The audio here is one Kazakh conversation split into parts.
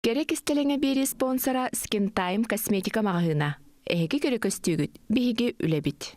Керек истелеңе бери спонсора Skin Time косметика мағына. Эһиги көрөкөстүгүт, биһиги үлебит.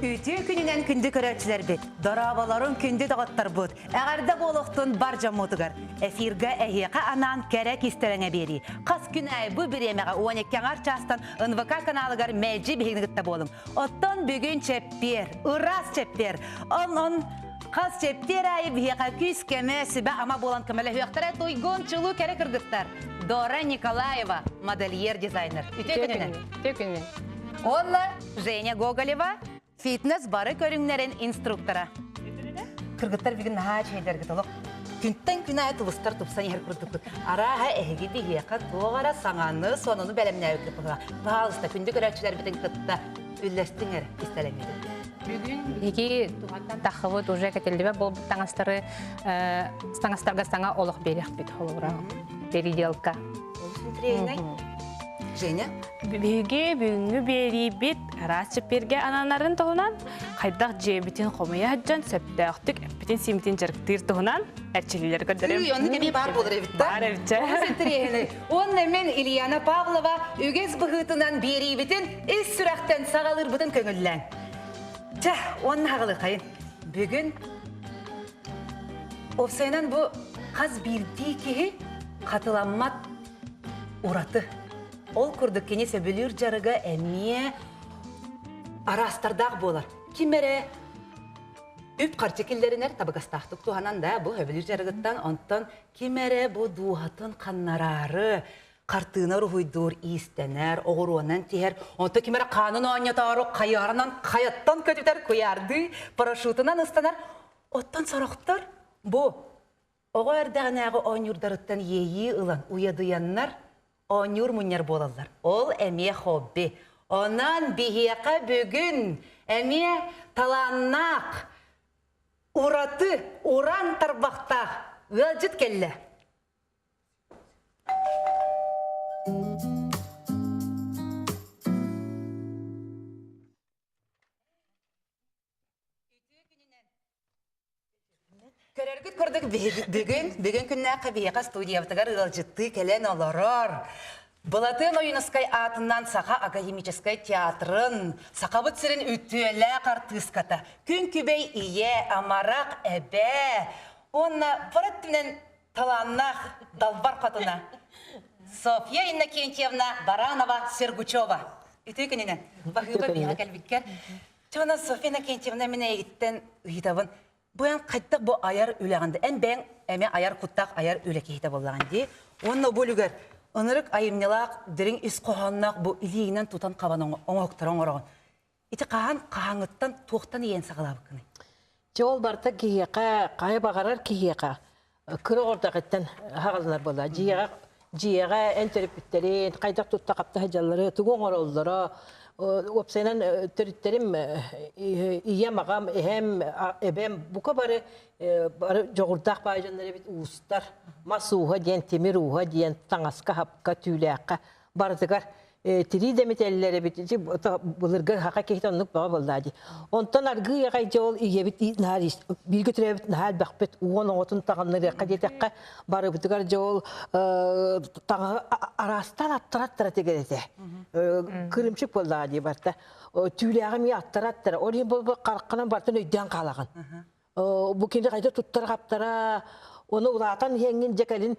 Үтü күнінен күнді көрәтшілер бет. Дарабаларын күнді дағаттар бұд. Әғарда болуқтың бар жаммутығар. Эфирға әйеқа анан кәрәк истеріңе бері. Қас күн әй бұ бір емеға 12 арчастан НВК каналығар мәлжі бейгінігітті болым. Оттан бүгін чеппер, ұрас чеппер. Он қас чептер әй бейеқа күз кәмі сүбә ама болан көмелі høқтара тойгон чылу кәрәк ұргыттар. Дора Николаева, модельер дизайнер. Үтü күнінен. Онла Женя Гоголева, фитнес бары көріңнерін инструктора. Кыргыттар бігін наға чейдергі толық. Күнттен күн ай тұлыстар тұпсан ер күрдік. Араға әйгі бігеқа тоғара саңаны сонуны бәлеміне өкіліп бұға. Бағалыста күнді көрәтшілер бітін қытта үлләстің әрі істелемеді. Бүгін екі туғаттан тақывыд уже кәтелдібе бұл таңастарға саңа олық берек бет олығырағы. Переделка. Женя? Бүгінгі бері бет расчеперге ананарын тұғынан қайдақ жебітін қомыя жан сөптіқтік әппетін семітін жарықтыр тұғынан әрчелілер көрдірім. Оны кеме бар болыр әбітті? Бар әбітті. Оны мен Ильяна Павлова үгіз бұғытынан бері бітін іс сүрақтен сағалыр бұтын көңіллән. Ча, оның ағылы қайын. Бүгін опсайынан бұл қаз бірді кеге қатыламат ұраты. Ол күрдік кене сөбілер жарыға әмие арастардағы болар. Кимере үп қарчекелдерінер табығастақтық туғанан да бұл өбілер жарығыттан онтан кимере бұл дуғатын қаннарары қартығынар ұйдыр истенер, оғыруынан тегер. Онта кимере қанын ойнатары қаярынан қаяттан көтітер көярды, парашютынан ұстанар. Оттан сарақтар бұл оғы әрдіғанағы ойнырдарыттан ейі ұлан ұядыяннар Онюр мұнер болалар. Ол әме хобби. Онан бігеқа бүгін әме таланнақ, ұраты, уран тарбақтақ. Өлжіт келі. Көрергіт көрдік бүгін күннәқі бейеқа студиявтығар ұлжытты кәлен оларар. Бұлатын ойынысқай атынан сақа академическай театрын, сақабыт сірін үттуелі қартыската. Күн күбей ие, амарақ, әбә. Онна параттымнен таланнақ далбар қатына. Софья Иннокентьевна Баранова Сергучева. Үті күнінен. Бағыға бейға кәлбіккер. Чона Софья Иннокентьевна мене егіттен үйдабын. Бұян қайттық бұл аяр үләғанды. Ән бәң әме аяр құттақ аяр үләкейті болғанды. Онна бөлігер, ұнырық айымнелақ, дірің үс қоғаннақ бұл илейінен тұтан қабан оңықтырын орағын. Иті қаған қағаңыттан тоқтан ең сағылабы күні. Жол барта кейеқа, қай бағарар кейеқа. Күрі ордағыттан хағалынар бола. Жиеға ән төріпіттерін, қайдақ тұтта қапта хәжалары, тұғын оралылары, Опсайнан түріттерім ие мағам, әбәм бұқа бары жоғырдақ байжанлары бет ұстар, мас уға дейін, темір уға дейін, таңасқа, хапқа, түйләққа бардығар. Тiri demetelleri bitince bulurgar haka kehit onluk bağa boldadı. Ondan argı yağayca ol iyebit nahar bir götürebit nahar bakbet uğun oğutun tağanları kadetekka barı bitigar jol tağı arastan attıra tegerete. Kırımçık boldadı barda. Tüyleğim ya attıra. Oraya bu karkınan bardan ödden kalağın. Bu kendi kayda tuttar kaptara. Onu ulatan hengin cekalin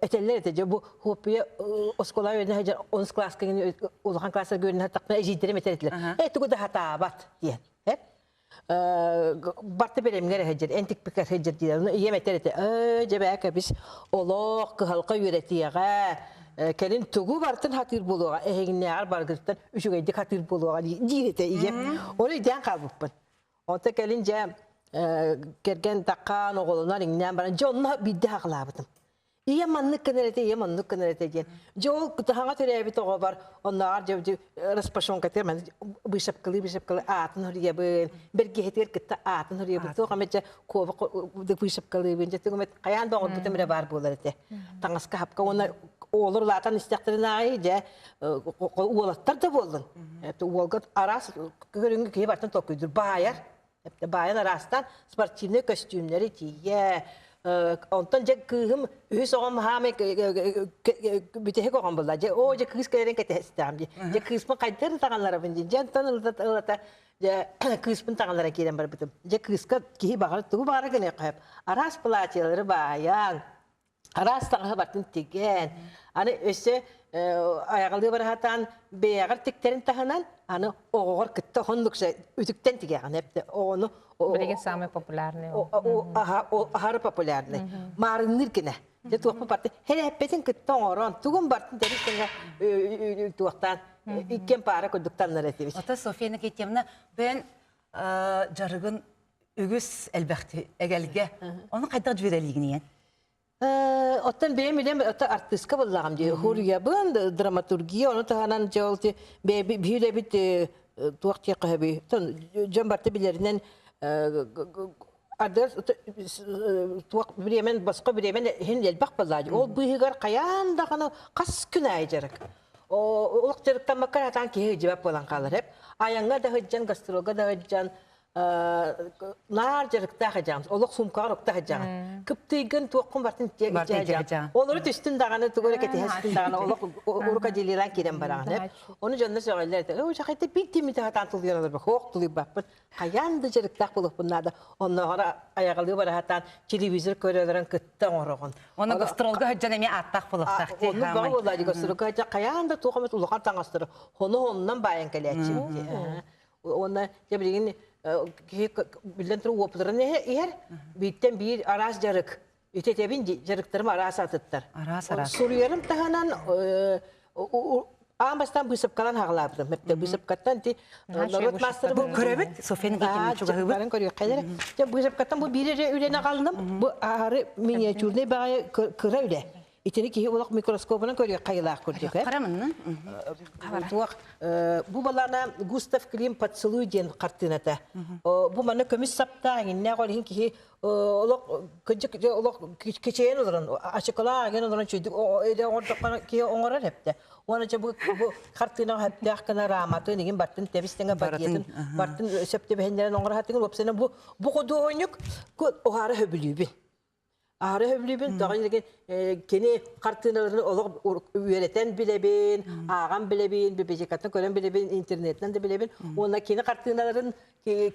eteller etece bu hopiye oskola yönde hacer 10 klas kengin ulakan klaslar görünür takna ejidere meteletler. Tu da hata bat diye. Barta belemler hacer entik pikar hacer diye yemetelete. Cebeka biz olaq halqa yüretiyaga kelin tugu bartın hatir buluğa ehine ar bargırtan üşügeydik hatir buluğa direte iye. Onu den kalbıpın. Onta kelince Kergen takan oğullar inden bana canına bir daha kılabıdım. Iya manlık kınırete, iya manlık kınırete diyen. Jol kıtahanga türebi toğu var. Onlar jol raspasyon katır. Ben bışapkılı atın hırıya bın. Bir gehetir kıtta atın hırıya bın. Toğu kametçe kova bışapkılı bın. Toğu kamet kayan doğu bütün bire var bular ete. Tangaska hapka ona olur latan istektirin ağayı je uğulattar da bolun. Uğulgat aras görüngü ki bartan tokuydur. Bayar. Bayar arastan sportivne kostümleri tiye. Ondan je kızım üs oğum hame bütühe koğum bulda. Je o je kız keren kete istem. Je kızpın kaydır tağanlara bindin. Je tanılata je kızpın tağanlara kiren bar bitim. Je kızka ki bağır tuğu bağır gene kayıp. Aras plaçaları bayan. Aras tağı batın tigen. Hani öse ayaqlı barhatan beğer tikterin tahanan hani oğur kıtta honluksa ütükten tigen hep de onu Bilgin samый популярный. o ahar popülerni. Marinir kine. De tuğma parti. Hele hepetin kıtta oran. Tuğum bartın deristenge tuğtan. İkken para koduktan naretiviç. Ota Sofya'nın ketiyemine ben jarıgın ügüs elbette egelge. Onu kayda jüveleliğini. Ottan benim bilem otta artistka bollağım diye. Huriya bun dramaturgiya onu tahanan jolti be bir bit tuğtiya qabi. Ton jambarta bilerinden adres tuğ biremen başka biremen hin bak bolladı. O bıhıgar qayan da kana qas günay jarak. O ulaqtırıktan makar hatan ki cevap bolan qalır hep. Ayanga da hıccan gastrolga da hıccan nar jarıkta hacağım. Oluk sumkarıkta hacağım. Kıptıygın tuğum bartın hacağım. Onları tüstün dağını tuğura keti hastın dağını oluk uruka jelilen kiren barağın hep. Onu canına söylerdi. O şakayda bir timi de hatan tuluyorlar bak. Hoq tuluyup bakın. Hayan da jarıkta bulup bunlar da. Onlara ayaqlığı var hatan televizör körelerin kıtta oruğun. Onu gastrolga hıccan emi attak buluktak. Onu bağ olaydı gastrolga hacağım. Hayan da tuğumet ulukan tanastırı. Onu ondan bayan kaleci. Ona jabilgin bilen turu wopların yer bitten bir aras jarık ütetebin jarıklarım aras atıttar. Aras. Suruyarım tahanan ambastan bısıp kalan hağlabdım. Hep bısıp kattan ti narot master bu Körebet Sofya'nın ketiyemine çok ahı. Ben koruyor kaydır. Ya bısıp kattan bu biri ürene kaldım. Bu ağrı minyatürne bağı kıra üle. İçini ki olak mikroskopuna koruyor kayılar koruyor. Karamın mı? Bu balana Gustav Klim Поцелуй diyen kartınata. Bu bana kömüş saptağın ne kolayın ki olak küçük olak keçeyen oluran açıkla gen oluran çünkü o öyle orada ki onar hep de. Ona bu kartına hep de hakkında rahmatı nigin bartın tebistenge badiyetin bartın septe behenlerin onar hatın opsiyonu bu kodu oynuyor o hara höbülübü. Ağrı höblübün, dağın keni kartınalarını olup üyeleten bilebin, ağam bilebin, bebecekatını gören bilebin, internetten de bilebin. Ona keni kartınaların,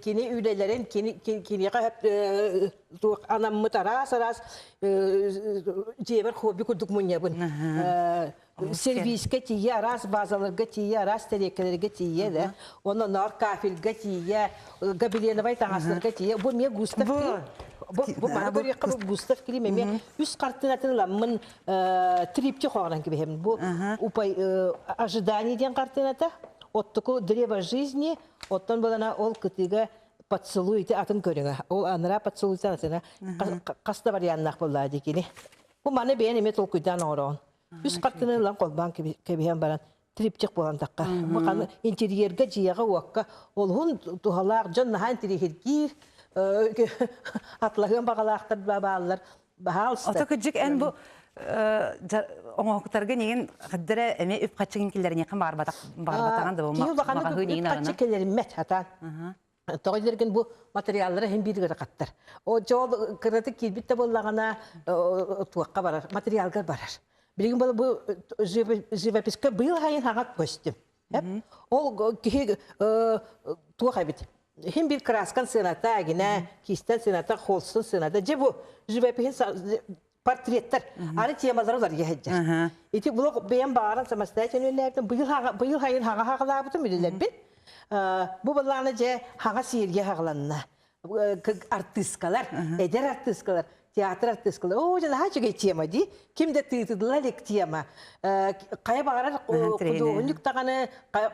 keni üyelerin, keni anamı aras ceber hobi kurduk munyabın. Serviske tiye, aras bazalarga tiye, aras telekelerge tiye de. Ona nar kafilge tiye, gabiliyene bay tangaslarga tiye. Bu niye Gustav Klim? Bu bana böyle yakın Gustav Klim emi üst kartınatını lamın tripçi koğaran gibi hem bu upay ожидание diyen kartınata ottuku древо жизни ottan balana ol kıtıga поцелуй ite atın körüne ol anara поцелуй sanatına kasta var yannak bolladı dikini bu bana beğen emet ol kuydan oran üst kartını lan kolban gibi hem baran tripçi bolan takka bu kanı interiyerge ciyaga vakka ol hun tuhalak canna han tirihir Atlağın bağalaqtır bağlar. Ota küçük en bu oңоqtarga negen qadra eme üp qaçın killerine qan barbatan da bu mağı negen arana. Qaçın killerin met hatan. Toğilergen bu materyalları hem bir gara qattar. O jol kırıtı kilbitte bollağana tuaqqa barar, materyalgar barar. Bilgin bu живописка был hayın haqaq kostyum. Hep ol ki tuaq bit. Hem bir kraskan senata yine kisten senata holsun senata ce bu живописин portretler arı temaları var yahca. İti bu beyan bağıran samastayken öylerden bu yıl hayın hağa bütün bilirler bin. Bu ballarına ce hağa sirge hağlanına. Artistkalar, eder artistkalar, tiyatro artistkalar. O canı haçı geçiyema di. Kimde tıytıdılar ektiyema. Kaya bağırar kuduğunluk tağını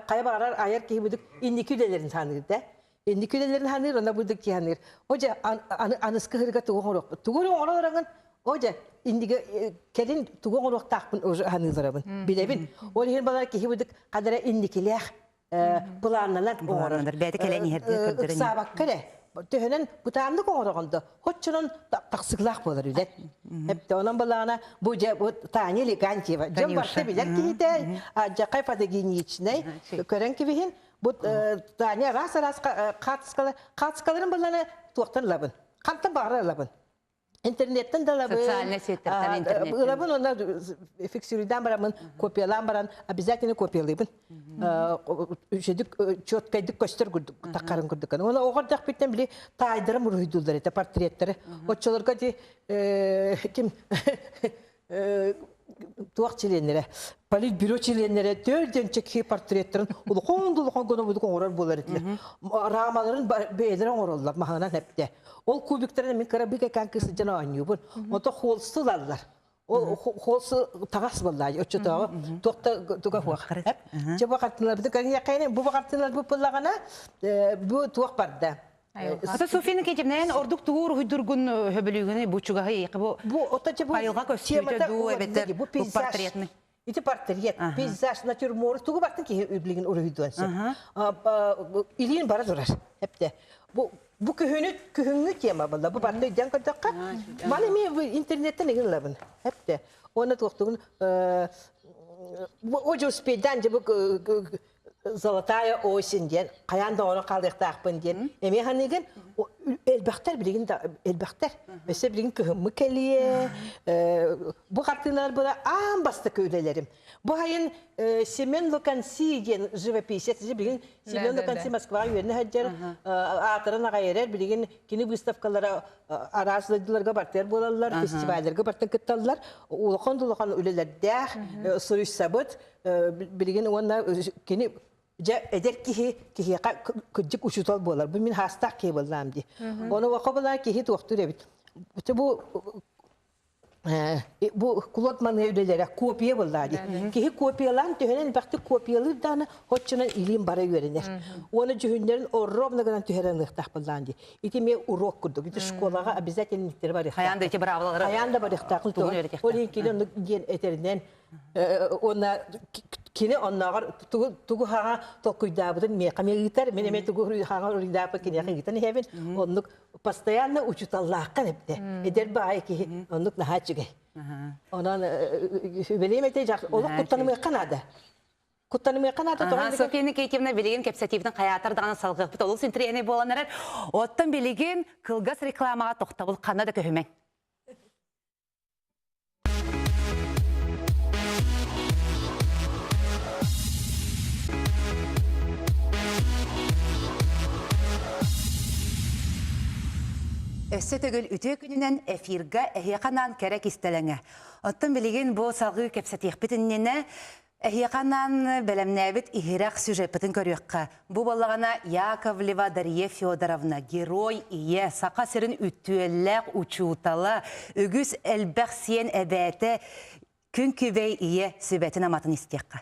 kaya bağırar ayar ki buduk indikülelerin sanır da. Indikülelerin hanır ona buduk ki hanır. Oca anıskı hırga tuğuruk. Tuğuruk oralarının oca индиге келин тугон орохтакпын уже ханыларабын. Билебин. Ол хер балар кихи будык кадара индикилях планнанар Оңорондар, бәді кәлән ерді көрдірін. Сабак кере. Төһөнен бутанды коңорогондо. Хоччунун таксыклах болар үлет. Хепте онан балана бу Таня Ганчева. Жон барты билер кихите, жакай падагиничней. Көрен кибихин бу Таня раз катскаларын балана туактан лабын. Канта бары лабын. Интернеттен да лабын. Социальный сеттерден интернеттен. Лабын онда фиксируйдан барамын, копиялан баран, обязательно копиялайбын. Үшедік чөткайдік көстер күрдік, таққарын күрдік. Оны оғырдақ беттен біле тайдырым ұрғыдылдар, это портреттері. Отчыларға де кім туақ чиленлері, политбюро чиленлері төрден чекхи портреттерін ұлықон-дұлықон көні бұдық оңырар болар етілер. Рамаларын бейлерін оңыралар мағынан әпті. Ол кубиктерін мен қарабик әкән кісі жана ойнıyor бұл. Онда қолсыз алдар. Ол қолсы тағас болды. Өтчетағы тоқта хуақ. Жаба қартынлар бізді көрген яқайны. Бұл қартынлар бұл бұллағана бұл туақ барды. Ата Софияның кетемнен ордук туғыр хүйдіргін хөбілігіні бұчуғағы еқі бұл пайылға көстүйді ду әбеттер бұл портретіні. Это портрет, пейзаж, натюрморт. Туғы бақтың ке өблігін ұрығыдуансы. Илейін бара дұрар. Бұл күхіңі тема болды. Бұл барды үйден көрдіққа. Маны мен интернеттен егін лабын. Әпті. Оны тоқтығын өже успейдан же бұл Золотая осень ден, қаянда оны қалдықтақпын ден. Әме ханеген әлбәқтер білеген әлбәқтер. Өсе білеген күхімі кәлие. Бұл қартылар бұда аң басты көйлелерім. Бұл айын Семен Луканси ден живописец. Білеген Семен Луканси Москва үйеріне әджер. Атырын ағайырер білеген кені выставкалары аразылыдыларға бартер болалар, фестивальдерге бартын күтталылар. Улықан-дулықан өлелердәқ, сұрыш сабыт. Білеген онна кені эдер кихи күджік ұшытал болар. Бұл мен хастақ кей болам де. Оны оқы болар кихи тоқтыр әбіт. Бұл құлотман өйделері копия болар де. Кихи копиялан түйенен бақты копиялыр даны хотчынан илим бара өрінер. Оны жүхіндерін орровнығынан түйерен ұқтақ болар де. Ити мен урок күрдік. Ити школаға обязательно никтері бар. Хаянда ете бравалары. Хаянда бар ұқтақын. Олен келі ген етерінен ona kine onlar tugu haga tokuyda budun mekame gitar meneme tugu haga urida pa kine gitar heaven onluk постоянно учуталлакка депте эдер бай ки онлук нахачыгы онан белемете жак олук куттанымы канада Софияны Кейтевна билеген кепсативдің қаятырдағаны салғық бұт олық сентрияне боланарар оттан билеген кылгас рекламаға тоқтабыл қанада көймен. Өссі төгіл үті күнінен эфирға әйеқанан кәрек істеліңі. Оттан білеген бұл салғы кепсатиқ бітіннені әйеқанан бәлемнәбіт ихирақ сюжетпітін көріққа. Бұл болағана Яковлева Дарья Федоровна, герой ие, сақа сірін үттуелләқ учуутала, үгіз әлбәқ сиен әбәті күн күбей ие сөбәтін аматын істеққа.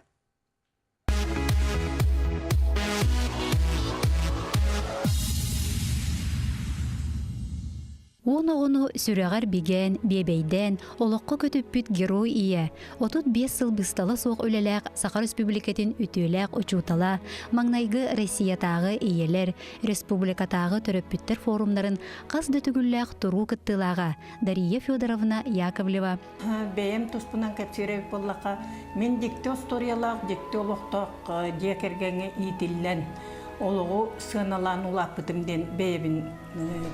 Оны сүрәгәр биген, бебейден, олыққа көтіппіт герой ие. Отут 5 сыл бысталы соқ өлеләк Сақар Республикатын үтіләк ұчутала, маңнайғы Россиятағы иелер, Республикатағы төрөппіттер форумдарын қаз дөтігілләк тұру кыттылаға Дарья Федоровна Яковлева. Бәйім тұспынан кәпсірек боллаға, мен дикте историялақ, дикте олықтақ декергенге итіллән, олығы сыналан улаппытымден бәйбін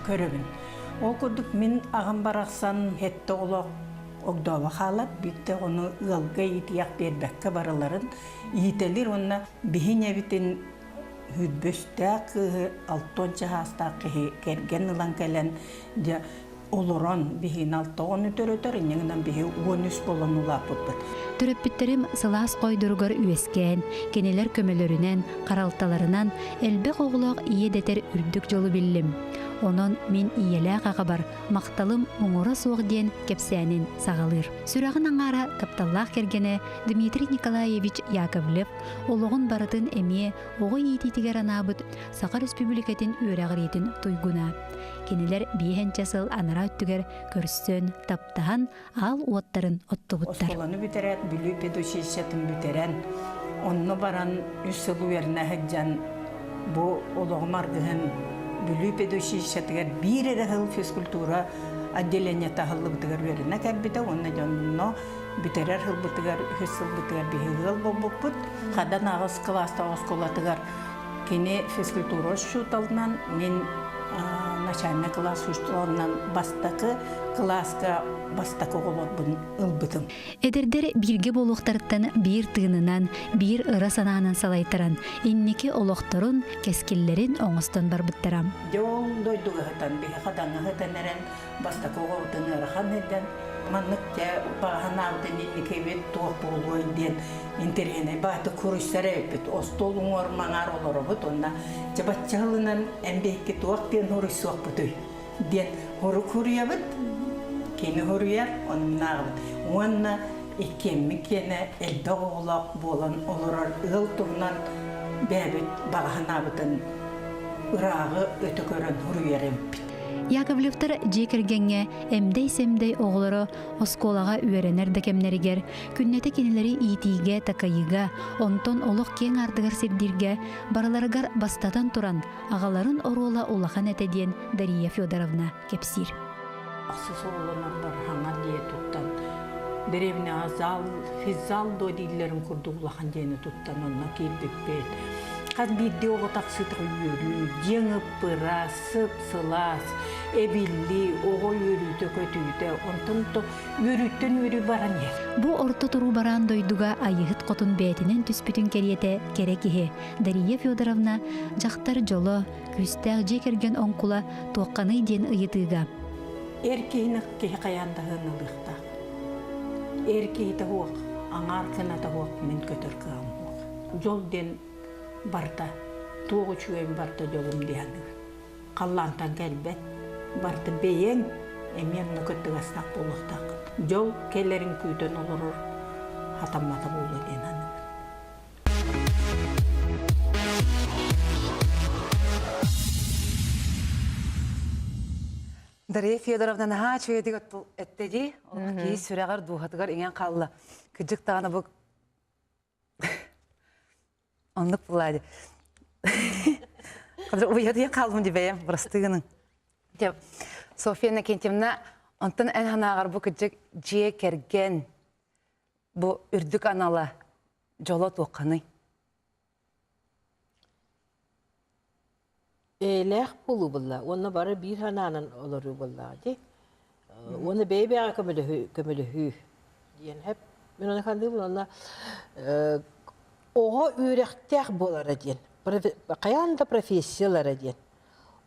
көрібін. Ол көрдік мен ағам барақсан хетті олық оғдауы қалап, бітті оны ұлға етияқ бербәкке бараларын етелер онына бейін әбітін хүдбөстәк алтон жағастақ керген ұлан кәлін олыран бейін алтоғын өтөр-өтөр, енеңінен бейін 13 болан ұлап бұтпыт. Түріппіттерім сылас қойдырғыр үйескен, кенелер көмелерінен, қаралталарынан әлбек оғылық ие детер үрдік жолы білім. Онын мен иеләк ағабар, мақталым оңыры соғы ден кепсәнін сағалыр. Сүрағын аңара капталлақ кергені Дмитрий Николаевич Яковлев олығын барытын әме оғы ететігер анабыт Сақар Республикатын өрәғыр етін тұйгуна. Кенелер бейхен часыл анара саңара өттүгер көрсөн таптахан ал уоттарын оттубуттар. Осколаны бүтерәт, бүлі педучилищетін бүтерән. Онны баран үс сылу еріне хәджан бұ олығым арғығын бүлі педучилищетігер бір әрі физкультура отделение тағылы бұтығар веріне кәлбіді. Онны жонно бүтерер хыл бұтығар, үс сыл бұтығар бігіғыл бұл бұт. Қадан ағыз класста осколатығар кені физкультура шуталынан мен начальный класс ұштылығынан бастақы класска бастақы қолот бұн ұлбытым. Эдердер бирге болуқтарыттан бир тыынынан, бир ыра санаанан салайтаран, иннеки олоқторун, кескиллерин оңыстан барбыттарам. Жол дойдуға ғытан, бейі қадаңы ғытан әрен бастақы қолотын ырахан еден, маннық те баған ағден иннеки бет туақ болуы ден интерене баты күрістері өпіт, остолың ормаңар олары бұт, онна жабатчағылынан әмбейкі туақ ден ұрысуақ бұты. Ден ұры көрия бұт, кені көрия, оның нағыбыт. Онна икемі кені әлбі оғылақ болан оларар ұл тұғынан бәбіт баған ағытын ұрағы өті көрін ұрыярым біт. Яковлевтар жекергенге эмдей-семдей оғылары осколаға үйеренер декемнерігер, күннеті кенелері итиге, такайыга, онтон олық кен ардығыр сирдирге, бараларыгар бастатан туран, ағаларын оруыла улахан әтеден Дария Федоровна кепсир. Ақсыз оғылынан бар хаңа дие тұттан, деревне азал, физзал дойдейлерін күрді улахан дейіні тұттан, онына келбек бет. Қаз бірде оғы тақсытығы үйірі, жеңіп бұра, сып-сылас, эбилли, оғы үйіріті көтүйді, онтын үйіріттен үйірі баран ер. Бу орто туру баран дойдуга айыхыт қотын бәтінен түспүтін кериете керекихе. Дария Федоровна жақтар жолы, күстәг жекерген оңкула тоққаны ден ыйытыға. Эркейіні кей қаяндағын ұлықтақ. Эркейді оқ, аңар кынаты оқ, мен көтір қағым оқ. Жол ден барта, тоғы чуен барта жолым дейіні. Қаллантан кәлбет, барта бейен, әменіні көттігі астақ болықтақ. Жол келерін күйден олырыр, хатамматы болды дейіні. Дария Федоровна наға чөйедік әттеді, кей сүрәғар дұғатығар еңен қалылы. Күджік тағаны бұл онлық болады. Қадыр ұйады ең қалым дебейім, бұрыстығының. Софияна Кентемна, онтын ән ханағар бұл күджік жие керген бұл үрдік аналы жолы тоққаны. Элэх булу булла, онна бары бир хананан олору булла, ди. Онна бейбега көмөлү диен хеп мен оны ханды бул, онна ого үйректех болар диен. Каянда профессиялар диен.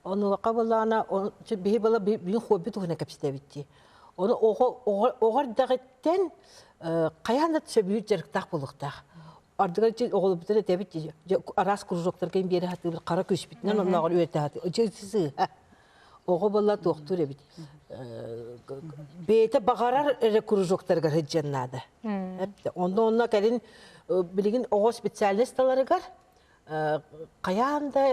Оны кабылана, бей бала бин хобби тугуна капстебитти. Оны огор дагыттен каянда сөбү жерктак булуктак. Ардыгар жел оғылы бұтыры дәбіт арас күржоқтар кейін бері хаты қара көш бітінен онлағыр өйті хаты. Жексізі, оғы болла тоқтыр әбіт. Бейті бағарар әрі күржоқтарға хыджаннады. Онда кәрін білігін оғы специалисталары қар, қаянда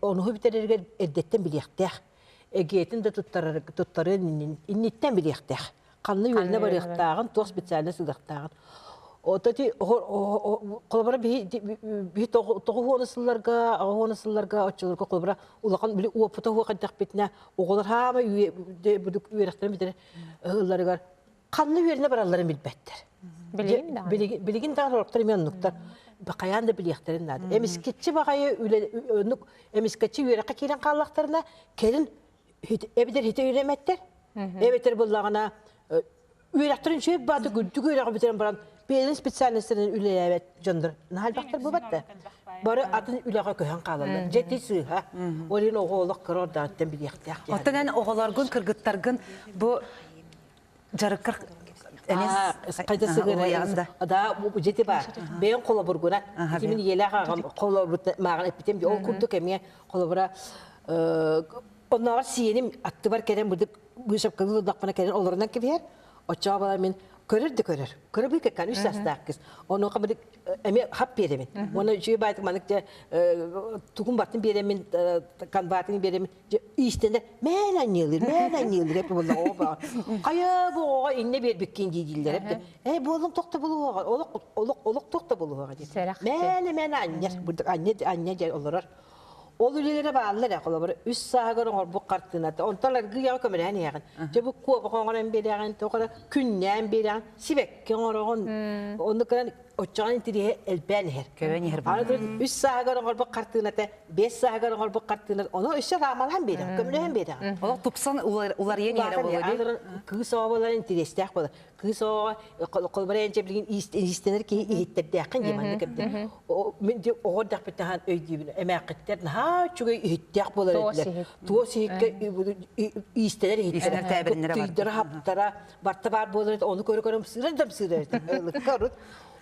оңығы бітерерге әддеттен білектәк. Әгетін де тұттары иннеттен білектәк. Қанны өліне барықтағын, тоқ специалист ұдақтағын. Отати колбара би тоғы онысыларға, ағонысыларға, отчыларға колбара улақан білі уапыта хуақандақ бетіне оғылар хама бүдік үйерақтарын бітері ұлларығар. Қанны үйеріне бараларын білбәттір. Білігін дағын орақтар емен ұнықтар. Бақаян да біліяқтарын нады. Әміскетші бағайы өнік, әміскетші үйераққа келен қалақтарына келін әбідер хеті үйреметтер. Әбетер болағына үйерақтарын шөп бады күлдік үйераққа бітерін баран Белin spesialistlerin üleyevət candır. Nahal baxtır bu battı. Barı atın üleğe köyən qalırlar. Ciddi sığha. Olin oğuluq qırır dağıttan bir yaxtaq. Otanen oğulargın, kırgıtlargın bu jarıqır Qayda sığır. Da bu ciddi var. Ben qola burguna. Kimin yelaq ağam qola mağan epitem bir ol kurdu kemiye qola bura. Onlar siyenim attı var keren burada bu şapkalı daqmana keren ollarından kebiyer. Oçağa bala men көрөр де көрөр. Көрөр бик kan 3 жастағы кыз. Оны қабыр эме хап беремин. Оны жүй байтык манык же тугун батын беремин, канбатын беремин. Истенде мен аннелер деп болду оба. Кая бого инне бербеккен дейдилер деп. Болдум токто болууга, олук токто болууга дейт. Мен аннер, бурдук анне же олорор. Ол үлелere bağlılar akıllar. Üst sağır olur bu kartına. Onlarlar güya kömürhen yağın. Je bu kuva koğanın bir yağın, toqara künnen bir yağın. Sibek koğanın. Onu kadar oçağın tirihe elben her. Köven yer bu. Arada üst sağır olur bu kartına da, 5 sağır olur bu kartına. Onu üstü ramalan bir yağın, kömürhen bir yağın. Ola tupsan ular yeni yere olur. Kız oğaların interestek olur. Kız oğa kolbarayınca bilgin istenir ki ihittir yakın yemen kepte. O men de orada bitahan öydübün emaketler ha çünkü ihittek bolar etler. Tuos ihke istenir ihitler tabirinlere var. Tüydür haptara barta var bolar onu körüm sırdım. Karut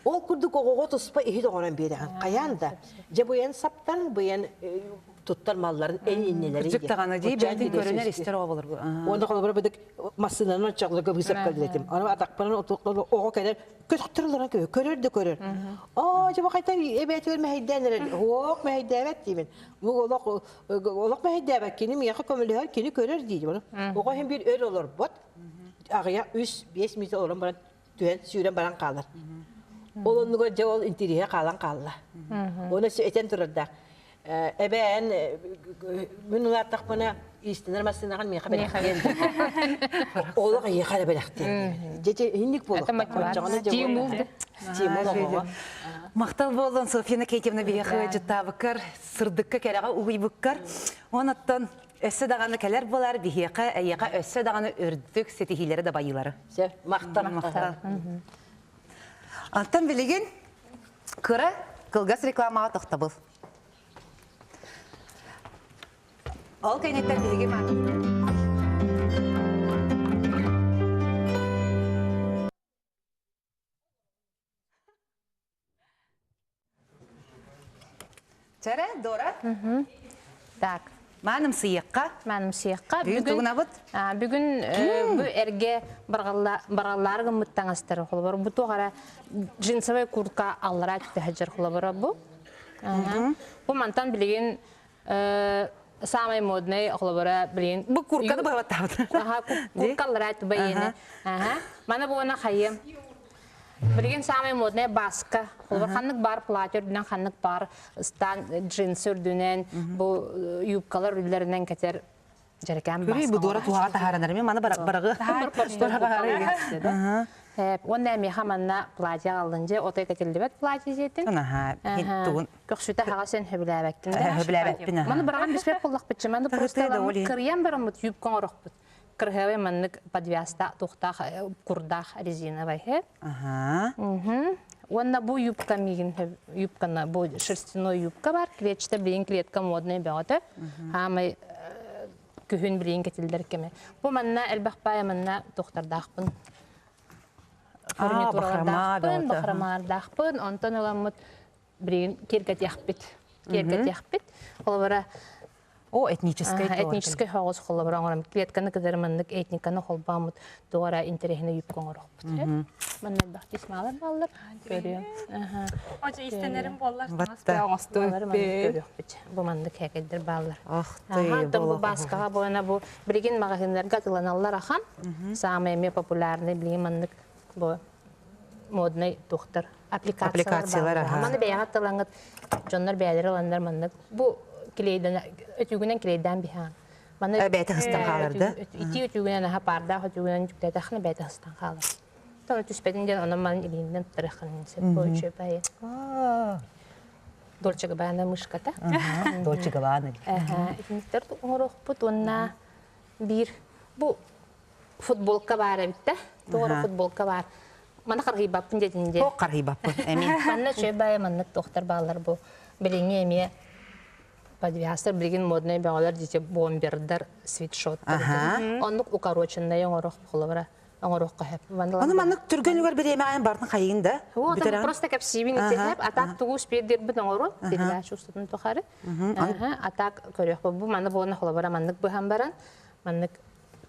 o kurduk o tospa ihit oran bir kayanda. Je bu yan saptan bu yan tuttar malların en inneleri. Küçük tağana diye bildin görünür ister olur bu. Onda kalır bir masasından çaklı gibi hesap kaldım. Ana atakparan otukları o kadar kötüktürler ki körür de körür. Acaba kaytar evet vermeyden hoq meydevet dimin. Bu olaq meydevet kinim yağı kömülüyor kini körür diye bunu. O hem bir öl olur bot. Ağaya 3-5 metre olan bana tüyen süren baran kalır. Onun da cevol intiriye kalan kalır. Onu eten turda. Ben minnular takmana istenir masinagan mi haber geldi. Ola iyi haber belirtti. Cece hindik bolu. Мақтал болдың Софияна Кейтевна бейхі жыттабыққар, сырдыққа кәліға ұғайбыққар. Онаттан өссі дағаны кәлер болар, бейхі әйеға өссі дағаны үрдік сетихилері де байылары. Мақтал. Антан білеген күрі қылғас рекламаға тоқта бұл. Ол кәйнеттер білеген мағын. Çare, Dora? Так. Manım sıyıqqa? Manım sıyıqqa. Bugün tuğuna bud? Bugün bu erge barğallar gımıttan astırı xolabır. Bu tuğara jinsavay kurtka allara tüte hacır xolabır bu. Bu mantan bilgin samay modnay xolabır bilgin. Bu kurkanı bağlat tabi. Kurka allara tübe yeni. Mana bu ona xayyım. Bilgin samay modnay baska. Xolabır xanlık bar platör dünen xanlık bar stan jinsör dünen bu yubkalar ürlerinden keter jereken baska. Körey bu Dora tuğağa taharanlar mı? Mana barağı. Hep onda meha manna platya alınca otay ketilibet platya jetin. Ana tuğun. Köksüte haga sen höbüläbektin. Höbüläbektin. Mana baragan bispek bollak bitçe. Mana prostalan kıryan baramut yubkan orokput. Kırhave manlık padvyasta tuğta kurda резиновый hep. Onda bu yubka migin yubkana bu шерстяной yubka var. Клетчатый bilin клетка модный бәгәте. Hamay kühün bilin ketildir keme. Bu manna elbaqbaya manna tuğtardaqpın. Furniturlardaqpın, baxramardaqpın. Ondan olamut bilin kerket yaxpit. Kerket yaxpit. Olabara o etnический этнический хогос холбар аңарам клетканы кедерманнык этниканы холбамут дуара интерехне юпкон орохпут. Манна бахтис малар баллар көрүм. Оча истенерим боллар. Бу мандык хекедер баллар. Ты бу баскага боена бу бирген магазинлерге тыланалар ахан. Самый эме популярный билген мандык бу модный доктор аппликациялар. Маны бәяга тылангыт жоннор бәялер аландар мандык. Бу Kileyden, ötügünden kileyden bihan. Bana beyte hıstan kalırdı. İti ötügünden ha parda, ötügünden cüpte taxını beyte hıstan kalır. Sonra tüspetinden onun malın iliğinden tırıqının sep bu çöpeyi. Dolce Gabbana mışkata. Dolce Gabbana. İkinizler tuğuruq put onna bir bu futbolka var bitti. Doğru futbolka var. Mana qargıybapın dedince. O qargıybapın, emin. Bana çöpeyi manlık doktor bağlar bu. Bilingi emiye подвястер билген модный бәгалар дите бомбердар свитшот. Онлук укороченный оңорох холовра. Оңорохка хеп. Аны маннык түргөнүгөр бир эмагын бардын кайында. Просто кеп сибин итеп атак тугус бердер бит оңору. Дилла шустун тохары. Атак көрөк бу маны боны холовра маннык бу хам баран. Маннык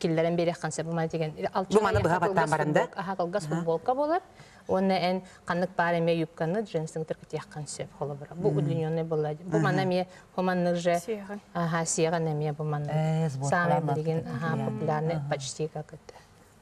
киллерен берекхан сеп мана деген. Бу маны быга баттан барында? Аха кылгас футболка болуп, оны эн каннык бар эме юбканы джинстың тиркет яккан сеп холо бара. Бу удлинённый болла. Бу мана ме хоманны же. Аха сига неме бу мана. Самый билген аха популярный почти как это.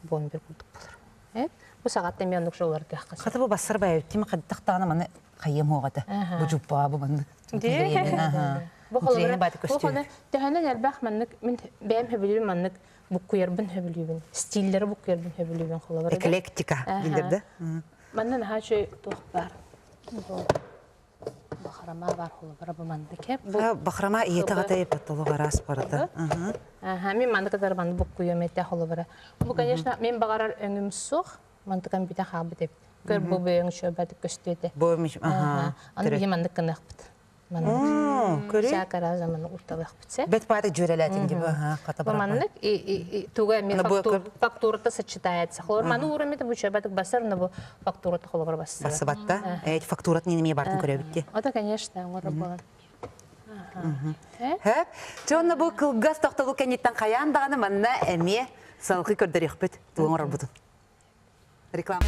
Бомбер булдук болор. Бу сагатта мен ондук жоллар яккан. Хата бу бассар бай тиме каддактаны маны кайым огата. Бу жуппа бу маны. Бу холо бара. Бу холо тәһәнен әлбәх маннык мен бәм хөбүлүм маннык бу куярбын хөбүлүбүн. Стильдери бу куярбын хөбүлүбүн холо бара. Эклектика билдирди. Маннан хачы тух бар. Бахрама бар холо бара бу манды кеп. Бахрама иете гата епаттылы гарас барды. Мен манды кадар манды бу куям эте холо бара. Бу конечно мен багарар өңүм сух, манды кам бита хабы деп. Көр бу бөң шөбәт көстөдө. Бу миш Аны би манды кынакпыт. Манды. Шакара заманы урталык битсе. Бет бады жөреләтин дип ката бар. Манды туга мен фактурата сочетается. Холор маны урамет бу шөбәт басар, но бу фактурата холо бар басса. Басыбатта. Эти фактурат неме бардын көрөбүтти. Ата конечно, аңгыра болот. Жонна бу кылгас токтолу кенеттен каяндаганы манна эме салкы көрдөрөкпүт. Туңар буту. Реклама.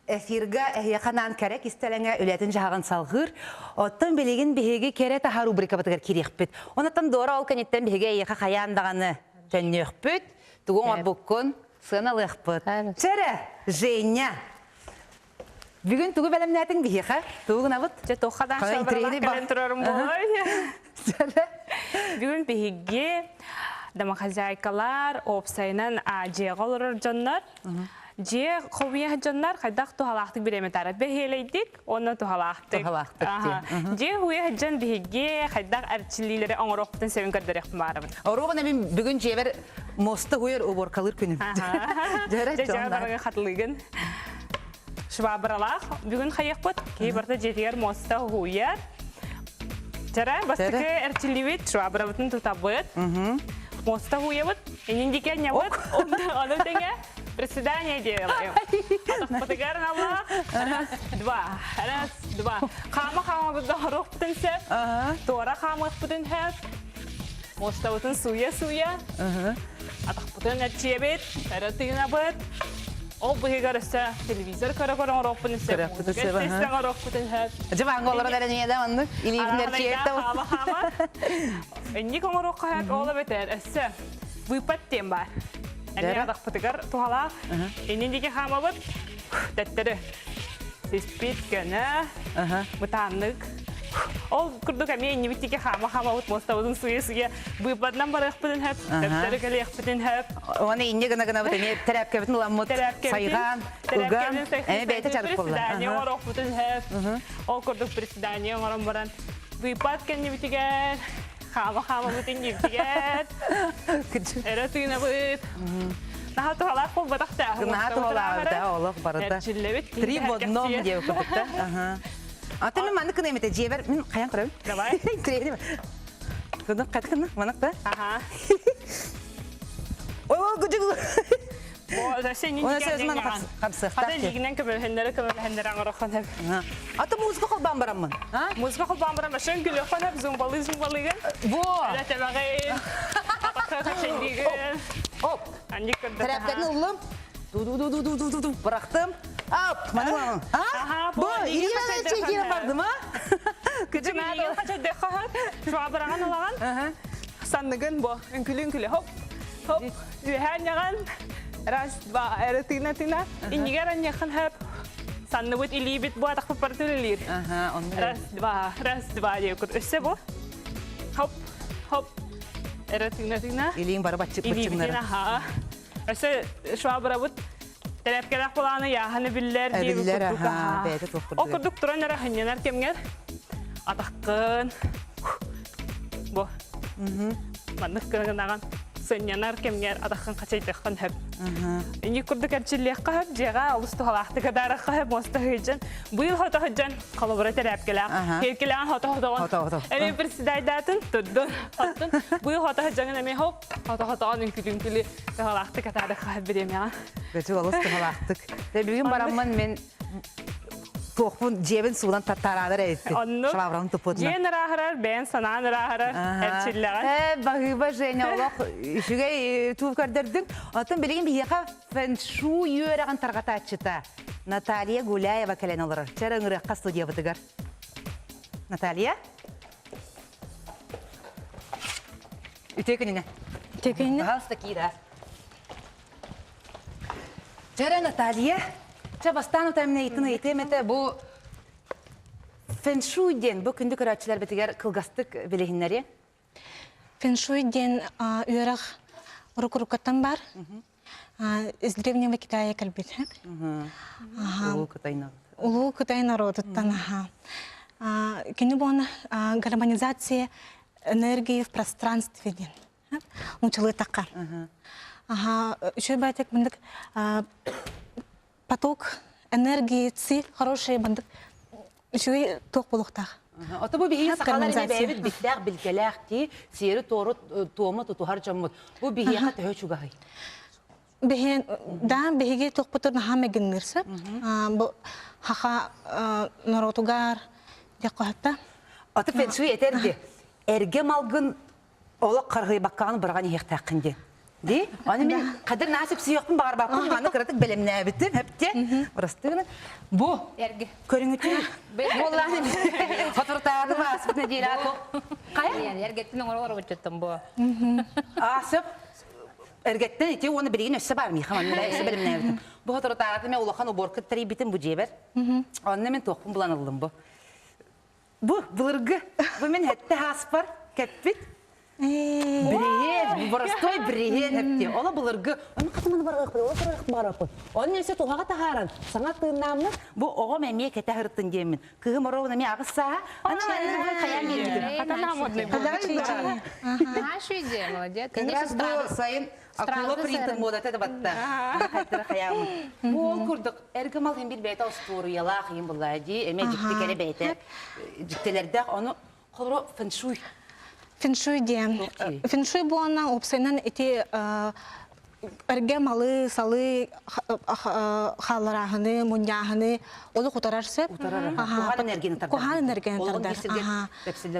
Эфирга яқанан керек истелеңе үлетін жағын салғыр. Оттан білеген бігеге кере таға рубрика батығыр керекпіт. Онаттан дора ол кәнеттен бігеге еқа қаяндағаны төннеқпіт. Туғын орбуккун сыналықпыт. Чәрі, Женя. Бүгін туғы бәлімнәтің бігеға? Туғын абыт? Тоқадан шабыралақ кәлін тұрарым болой. Бүгін бігеге дамақазайкалар опсайынан ажеға олырыр жонлар. Же хобия жаннар кайдак тухалактык биреметарат бехелейдик, онна тухалактык. Же хуя жан биге кайдак арчилилери оңороктун севин көрдөрөк барабын. Орогон эми бүгүн жебер мосты хуер уборкалыр күнүм. Жара хатлыгын. Швабралах бүгүн хаякпыт, кейбирде жетигер мосты хуя. Жара бастык арчиливит швабрабытын тутабыт. Мосты хуябыт, эниндике нябыт, оны теңе приседания делаем. Потыгар на лах. Раз, два. Хама буде горох птенсеп. Тора хама птенсеп. Моста бутын суя. Атак птен чебет. Эратина бет. Ол бигар эсэ телевизор кара горох птенсеп. Эсэ горох птенсеп. Жаман голлар да не да мандык. Илиндер чебет. Хама. Энни горох хаят ола бетер эсэ. Выпад тембар. Әне адақ пұтығар туғала, енендеге қамабыт, дәттірі. Сеспет кәні, мұтанлық. Ол күрдік әме енне біттеге қамабыт, мостауызын суе-суе бұйпадынан бар әқпідін әп, дәптірі кәлі әқпідін әп. Оны енне гына бұт, әме тәрәпке бітін ұламыт, сайған, ұған, әме бәйті жарып болды. Приседание орық бұтын әп. Ол күрдік приседание орын баран. Бұйпад кәне біттеге Хама бутин нибтигет. Эратына бут. Нахату халак бол батакта. Нахату халак да олох барда. Три в одном девка бутта. Ага. А ты мен маны кынемете жебер. Мен каян кырам? Давай. Трейдим. Кыны каткыны манак да? Ага. Ой, гүжүг. О, сен нин дигән капсык. Хата лигинен көбөлһендәре аракан. Ата музыка кылбан бараммын. Ha? Музыка кылбан барам, шен гүлө ханап зумбалыгын. Во. Ала табагы. Атакка шендиген. Оп. Андик көрдө. Тарапканы улым. Ду. Бырактым. Ап, мана. Ага, бу, ине чекере бардым, а? Күчү мага кача дехат. Шуабыраган алаган. Санныгын бу, үнкүлү. Хоп. Үһәняган. Раз, два, эратина. Ингеран яхан хап. Санны бут илибит бу атак партылыр. Ага, онда. Раз, два, деп көр. Өссе бу. Хоп. Эратина. Илин бар бачык бачыгнар. Ага. Өссе шуабыра бут. Терапкелак буланы яханы биллер деп курдук. Ага, бәйте токурдук. Окурдук туран арахыннар кемгер. Атаккын. Бу. Мандык кыргынаган. Сөннянар кемгер атаккын качайдыккан хөп. Ини курдук эрчиллек кахып, жега улусту халакты кадары кахып, моста хыжан. Быйыл хото хыжан коллабора терап келак. Келкелен хото хото. Эне председатель tuddu. Быйыл хото хыжан эме хоп, хото анын күдүнкүлү халакты кадары кахып берем. Götü olası halaktık. Ve bugün baramın men tohmun cebin sudan tataradır etti. Şalavranın topuduna. Jen raharar, ben sanan raharar, erçiller. Bağıba Jenya olaq. Şüge tuğ kardırdın. Atın bilgin bir yaka fen şu yöreğin targata açıta. Nataliya Gulayeva kelen olur. Çarın ırıqqa studiya bıdıgar. Nataliya? Ütekinine. Tekinine. Halsta kira. Çara Nataliya, çabastanı temne itin itemete bu Feng Shui'den bu kündük öğretçiler betiger kılgastık bilehinleri. Feng Shui'den üyerak uruk-urukatan var. Из древнего Китая калбит. Улуу Кытай народыттан. Кини буна гармонизация энергии в пространстве. Учылы такка. Еще байтек бандык поток энергии ци хорошие бандык еще ток булуктах. Ата bu bihi sakalar bebet bitler bilgeler ki seri toru toğma tutuhar camut. Bu bihi kat höçugay. Bihi da bihi tok putur naha meginirse. Bu haha narotugar yakahta. Ata Feng Shui eterdi. Erge malgın ola qargı bakkanı bırğan yextaqindi. Di, onu men kadir nasip suyuqtun bağır bakın, onu kırıtık belimne bitim, hepte. Burastığını. Bu, körüngütü. Vallahi, fotoğraflarını basıp ne değil ako. Kaya? Ergettin oğru uçuttum bu. Asıp, ergetten iti onu bilgin össe var mı? Yıkamam, össe belimne bitim. Bu fotoğraflarını men ulaqan o borkut tari bitim bu ceber. Onu men toqpun bulanıldım bu. Bu, bulurgu. Bu men hette haspar, kepbit. Брехет, простой брехет хепти. Ола булыргы. Оны катыманы бар акы, ола тарак бар акы. Оны несе тугага тахаран. Саңа тыыннамны бу ого мемие кете хырттын демин. Кыгым оровна ме агыса. Аны мен каян бердим. Катана модный. Шуиде, молодец. Конечно, бу сайын акула принтер мода теді батта. Кайтыры хаямын. Бу ол курдук. Эргимал хем бир бейта усториялаа кыйын буллади. Эме жикти келе бейте. Жиктелерде оны колро фэншуй. Феншуй буана опсайнан эти эрге малы, салы, халараханы, муньяханы, олы кутарарсы. Кухан энергияны тардар. Кухан энергияны тардар.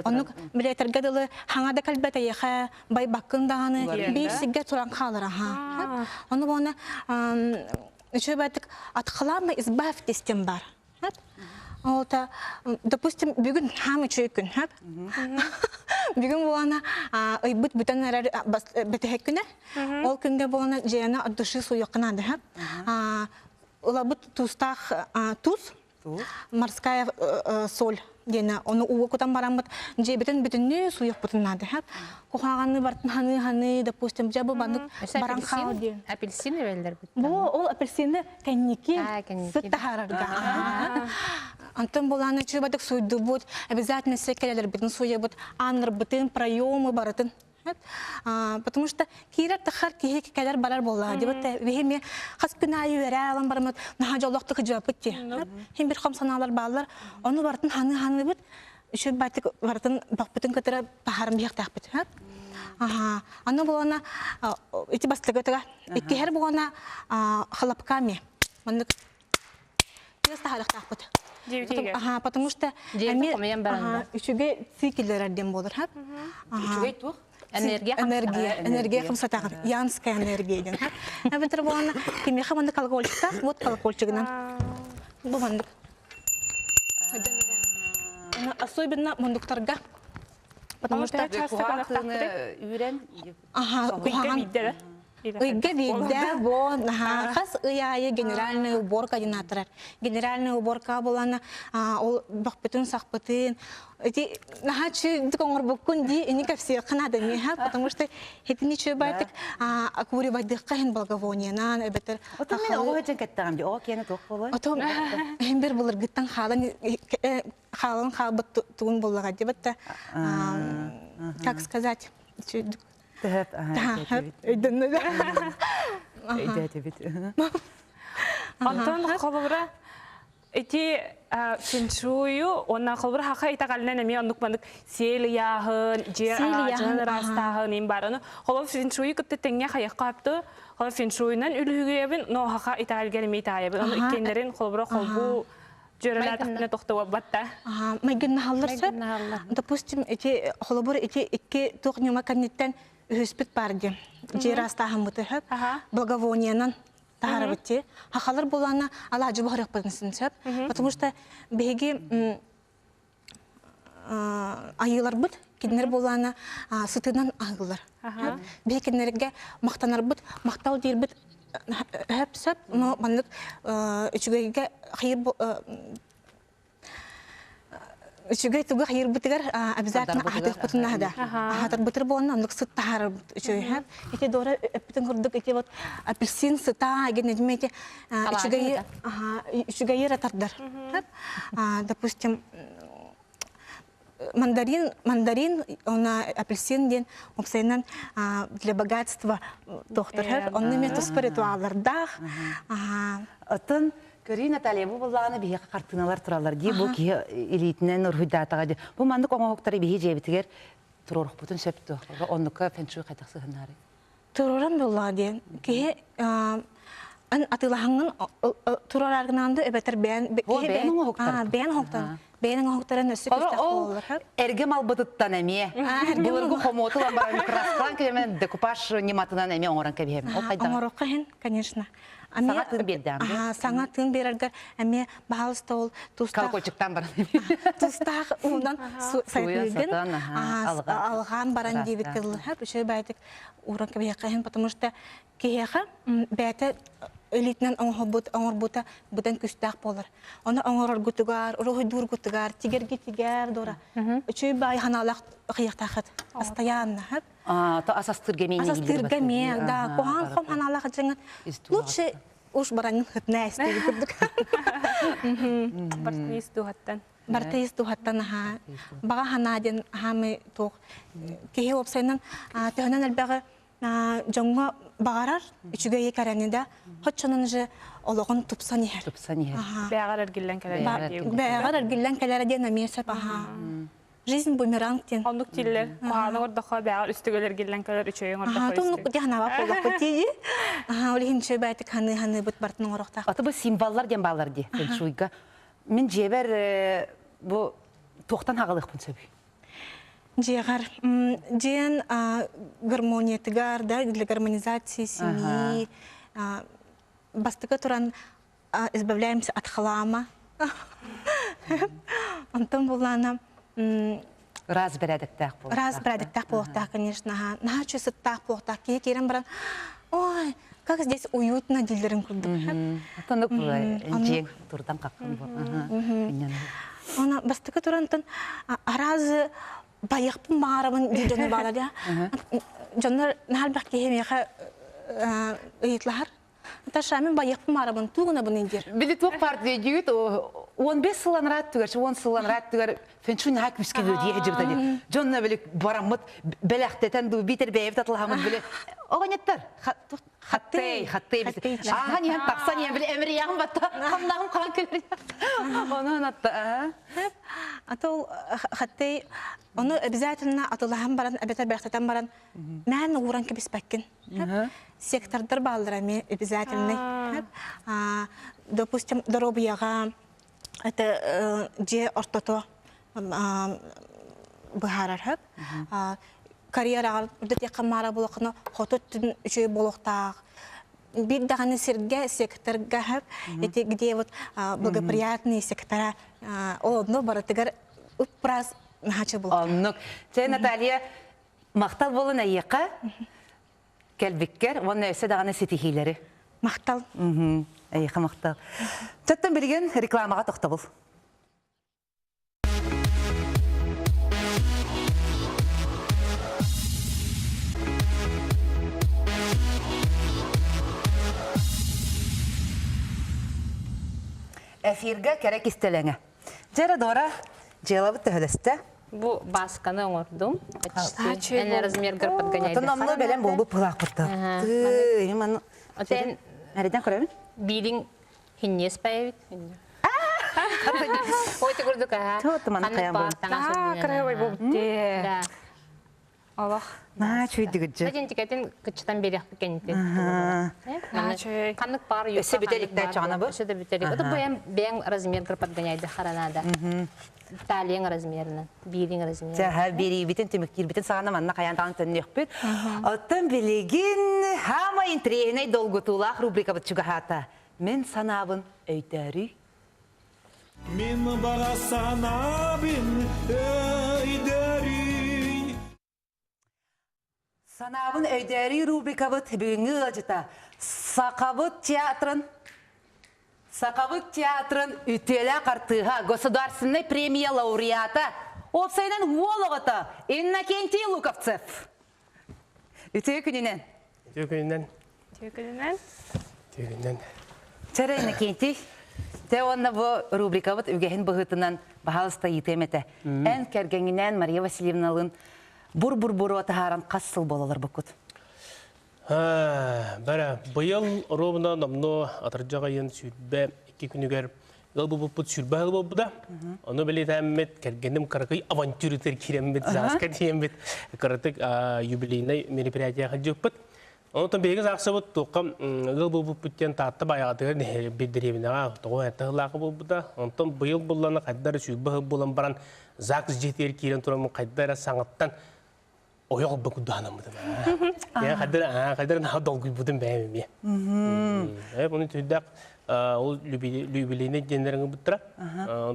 Онук билетерге дылы хаңада калбета еха бай баккындағаны бейсігге туран халараха. Оны буана үші бәтік атқалама избав тестен бар. Олта, допустим, бүгін хамы чөйкін, хап? Бүгін болана ұйбыт бүтін әрі бәтіхек күні. Ол күнде болана жайана аддышы суйықынады, хап? Ола бұт тұстақ тұз, морская соль. Дена, оны уы кутан барамбыт, жай бүтін суйық бұтынады, хап? Кухағаны бартын ханы, допустим, жабы бандық баран қау ден. Апельсины велдер бүт. Бұл ол апельсины кәннеке, сүт тахарырға. Антон боланы чөбадық суйды бұд, обязательно секелелер бітін суйы бұд, аныр бітін, проемы барытын. Потому что кирер тахар кихи кәлер барар болла. Дебетте вехеме хас күнайы вере алан барамат, наха жоллақты қыжап бітті. Хем бір қом саналар балар, оны бартын ханы бұд, үші бәтік бартын бақ бүтін көтірі бахарым бияқтақ бұд. Аны болана, эти бастығы өтіға, еккер болана халапками. Мандық Теста халықтақ бұд. Потому что үшіге цикелер әрден болыр. Үшіге туқ? Энергия қымсатағыр. Янская энергия. Әбінтір болғана, кемеға мандық колокольчықтақ, вот колокольчығынан. Бұл мандық. Особенно мандықтарға. Потому что кухақтығыны үйрен. Үйге виде бо, қас ұяйы генеральный уборка динатырар. Генеральный уборка боланы, ол бақпытын, сақпытын. Наха чүй дұқоңыр бұқын дей, ені кәпсер қынады меха, потому что хетіні чүй байтық акури байдыққа хен благовониян, өбетір. Отын мен оғы өтен кәттіғам де, оғы кені тоқ болы? Отын хен бір бұлыр ғыттан қалын қалбыт туын болыға дебетті. Как сказать? Антон холбура эти феншую, онна холбура хака итагалнен эми оннук сел яхын, жер ажын растахын ин барыны. Холбур феншую кытты теңге хаяк капты. Холбур феншуйнан үлүгүебин но хака итагалген эми итаябын. Оны иккендерин холбура холбу жөрөлөр тактына токтоп батта. Майгын халларса. Допустим, эти холбур эти икки тухнюма каннеттен үспит барды. Жер растахын бутыхып, благовониянан тахарабытте. Хахалар булана алажы бахарак бадынсынсап, потому что беги айылар бут, кинер булана сытынан агылар. Беги кинерге мактанар бут, мактау дир бут хапсап, но манлык үчүгөйгө хайыр Üçüge tuğu hayır bitigar обязательно ahdık butuna da. Ahtar bitir bu ondan sıt tahar üçüge hep. İki doğru öptün kurduk iki bot apelsin sıta gibi necmeti üçüge yer atarlar. Hep. Допустим мандарин она апельсин ден обсайнан для богатства доктор хеп. Он имеет спиритуалларда. Атын Көрі Наталья, бұл болағаны бейе қартыналар тұралар дей, бұл кей элитінен ұрхүйдатаға дей. Бұл мандық оңа хоқтары бейе жебітігер тұрорық бұтын сөпті. Оныққа фэншуй қайтақсы ғынары. Тұрорам болға дей. Кей атылағыңын тұрор арғынанды өбәтір бәйін хоқтары. Бәйін хоқтарын өсі күштақ болыр. Әрге мал бұтыттан әме. Бұлырғы қомотылан баран красқан кемен декупаж нематынан әме оңыран кәбейім. Оңырыққа хен, конечно. Саңатын бердім. Саңатын берерге әме бағалысты ол тұстақ. Колокольчықтан баран. Тұстақ ұлдан сайтылген алған баран дейбіт кілі. Үші бәйтік ұран кәбейққа потому что кейеға бәйті элитнен оңыр бұта бұдан күстақ болыр. Оны оңырар күтігар, ұрығы дур күтігар, тигерге тигер дора. Үші бәй ханалақ қияқтақыд. Постоянно. Асастырға мен, да. Коған қом ханалақ жыңын. Лучше уж баранын хытна істегі күрдік. Барты естуғаттан. Барты естуғаттан. Баға ханаден хамы тоқ. Кейе опсайнан төхінен әлбәғі жаңға бағарар, үшіге екәрәнеді, хотшының жы олығын тұпсан ехер. Бәғар әргіллән кәләрі. Бәғар әргіллән кәләрі ден әмесіп. Жизнь бумеранг ден. Ондық тиллер, қағаны ордаққа бәғар үстігілер гіллән кәлер үшейін ордаққа үстігі. Тұнық ден ава қолақ бұтейі. Олығын шөй бәйтік ханы бұт бартының орықтақ. Аты бұл символлар ден бағалар де, фэншуйға. Мен жебер бұл тоқтан ағылық бұн сөбі. Жегар, жен гармониятыгар, да, для гармонизации семьи. Бастыка туран избавляемся от хлама. Антон булана Раз бәрәдіктәк болуқтақ. Раз бәрәдіктәк болуқтақ, конечно. Начу сыттақ болуқтақ. Кейкерен баран, ой, как здесь уютно дилдерін күрдік. Атынық бұл жең тұрдан қаққын бұл. Она бастыка турантын аразы байықпын мағарабын дейдені бағалар, я. Жондар нәлбәқ кеймеға ұйытлағар. Ташамен байықпын мағарабын туғына бұны ендер. Білі тоқ партия дейгіт, 15 сылан рат түгер, 10 сылан рат түгер, фэншуй нәк мүскелі өдейе жібді. Жонна білі барамыд, бәләқтетен ду битер бәйіп татылғамыз білі. Оғанеттар, хаттей. Аған ен тақсан ен білі әмірі яғым батта, қамдағым қаған көлер. Оны анатты. Атыл хаттей, оны обязательно атылағым баран, әбетер бәқтетен баран, мән ұғыран кебіс бәккен. Сектордар балдырами обязательно. Допустим, дробияға, это же ортото бахарар хеп. Карьера дете камара болоқны хототтун үчөй болоқтақ. Бир даганы серге секторга хеп. Эти где вот благоприятные сектора одно баратыгар упраз нахачы болоқ. Оннук. Сен Наталья мақтал болын айеқа кәлбіккер, оны өсі дағаны сетихилері. Мақтал. Айеқа мақтал. Төттен білген рекламаға тоқты бұл. Эфирге керек істелеңі. Жәрі дора, желабы түхілісті. Бу басканы оңордум. Әне размер гар подгоняй. Атын намны бәлем болу пылақ бұрды. Отен Әрден көрәбін? билин хиннес паевит. Ой, ты гордо ка. Тотман каям. Крайвай бобте. Да. Аллах. На, чуйдігіджі. Один тикетін кычтан берек бекенте. чөй. Канык бар, Өсі бітеліктен чағана бұл? Өсі де бітелік. Это бәң размер подгоняйды харанада. Талиен размерінен, билин размерінен. Жаға бері бітін, түміктер бітін сағана манна қаяндағын төннеқ біт. Оттан білеген хама интрегінай долгутулақ рубрика бұт чугахата. Мен санабын өйтәрі. Мен баға санабын өйдәрі. Санабын өйдәрі рубрика бұт бүгінгі ғажыта. Сақабыт театрын үтелі қартыға государственный премия лауреата опсайнан олығыта Иннокентий Луковцев. Үтеге күнінен. Төгінен. Чәрі Иннокентий, те онна бұ рубрика бұт үгехін бұғытынан бағалыста етеметі. Ән кәргенінен Мария Васильевналың бұр-бұр-бұр отағаран қассыл болалар бұқыт. Бәрі, бұйыл ровына намно атыржағайын сүрбә 2 күнігер ғылбы бұппыт сүрбә ғылбы бұда. Оны білет әммет кәргенім қарқай авантюритер керембет, заскар керембет қаратық юбилейнай мероприятияға жүппіт. Онытын бейгіз ақсы бұд тоққа ғылбы бұппыттен татты баяғатығыр бедіребінеға тоғы әтті ғылақы бұда. Онытын бұйыл бұлланы қайдары сүрбә ғыл болан баран зақыз жетер керен тұрамын қайдары саңыттан оял бакудана мыды. Я қайдар наға долгуй будым бәймем я. Бұны түйдәк ол любилейне денлеріңі бұттыра.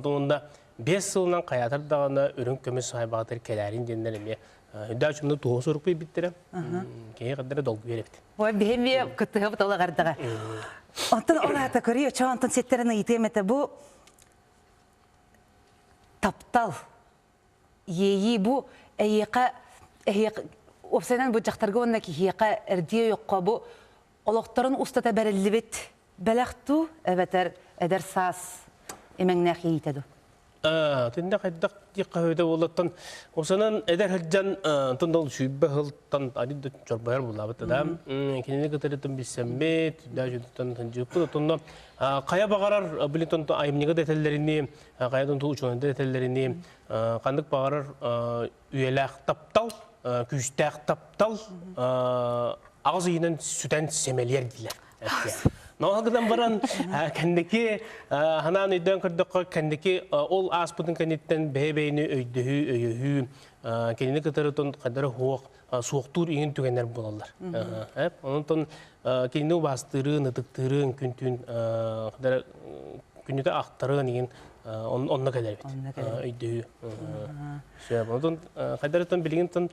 Онда 5 жылынан қаятырдағына үрін көмес сайбағатыр кәләрін денлерім я. Үдә үшімді туғы сұрықпай біттірі. Кейі қайдар долгуй берепті. Ой, бәйме күттігі бұт ола қардыға. Онтын ола ата көрі, ча онтын сеттеріні етеметі бұ таптал. Ейі бұ әйеқа Опсайнан бұл жақтарға онна ки хияқа әрдие yoqqa bu олықтарын ұстата бәрілі бет бәләқту әбәтер әдір саас емеңнә хейтеді. Тенде қайдақ деққа өйді олаттан Опсайнан әдір хәджан тұндал сүйбі ғылттан адиді жорбайар болабыты да. Кенені кітіретін білсәмбе, түдә жүдіттен тұнжықпы. Тұнда қая бағарар білетін айымнеға дәтелеріне, қаядан тұл ұчуан дәтелеріне, қандық бағарар үйеләқ таптал, күштәқ таптал, ағыз үйінен сүтән семелер дейлер. Нағыдан баран кәндеке ханан үйден күрдіққа кәндеке ол аспытын кәнеттен бәйбәйіні өйдіхі, өйіхі, кәнені кітіретін қадары суықтур үйін түгенер болалар. Онытын кәнені бастырын, ұтықтырын, күнді ақтырын еген онына кәдер бет. Өйдіхі. Онытын қадарытын білгентін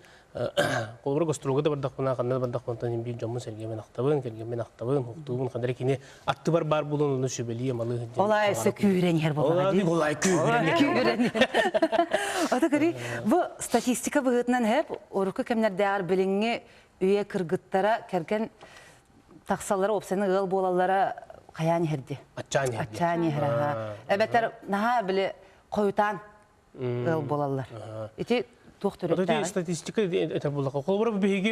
қолбыр гостролға да бардақпына, қандар бардақпынтан ембей жомын сәргемен ақтабын, кәргемен ақтабын, ұқтуғын, қадар екені атты бар болуын, оны шөбелі, емалы. Олай әсі күйренер болуға дейін. Олай күйренер. Ота көрі, бұл статистика бұғытынан әп, орықы кәмнердәғар біліңе үйе кіргіттара кәрген тақсалары, опсайны ғыл болалары қаян ерді. Атчан ерді. Әбәтер наға білі қойытан ғыл болалар. Еті Оты статистика это было. Колбар беги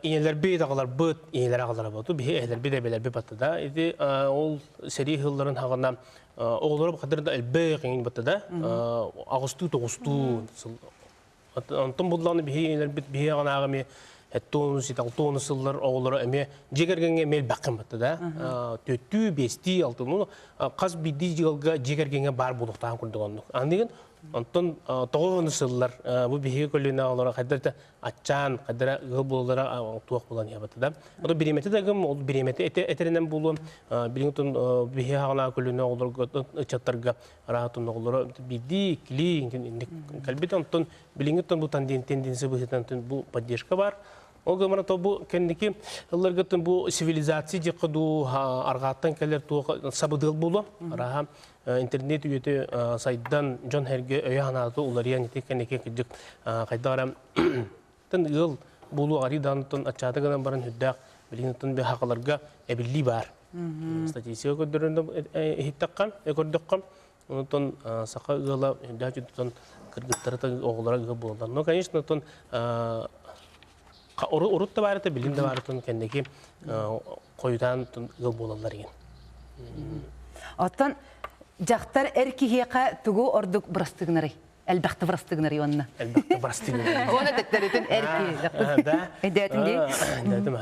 инелер бейт агалар бут, инелер агалар буту, беги элер биде белер бипатты да. Иди ол сери хылларын хагана оглар кадырда элбек ин батты да. Агысту тогусту. Антон булланы беги инелер бит беги агана агами Эттон ситалтон сыллар оглары эме жегергенге мел бакын батты да. Төттү бести алтын. Каз биди жылга жегергенге бар булуктан курдуган. Андыгын Антон тоғын сыллар бұл бейге көліне алыра қайдарда атчан, қайдара ғыл болылара туақ болан ябаты да. Ол береметі дәгім, ол береметі әтерінен болу, біліңтін бейге ғана көліне олар ұчаттарға рағатын олары биді, кілі, кәлбет антон біліңтін бұл тенденция бұл поддержка бар. Ол ғымырын бұл кәндеке ұлларғытын бұл цивилизация жеқыду арғаттан кәлер туға сабыдыл болу. Раға интернет үйеті сайдан жон әрге өйе ғанаты олар яңеті кәндеке кәдік қайдағара тын ұл болу ариданытын атчаты ғынан барын хүддәқ білігінтін бе хақыларға әбілі бар. Статистика көдірінді әйттаққан, көрдіққан. Онытын сақа ұғыла хүддәқ жүдітін кіргіттары оғылара ұғы болудар. Но, конечно, Урутта барыты, билинде барытын кәндеки қойдан ыл болалар еген. Оттан жақтар әркихеқа түгу ордық бұрастығынары. Әлбәқті бұрастығынары онына. Әлбәқті бұрастығынары. Оны тәттәретін әрки. Әдәтінде? Әдәтім,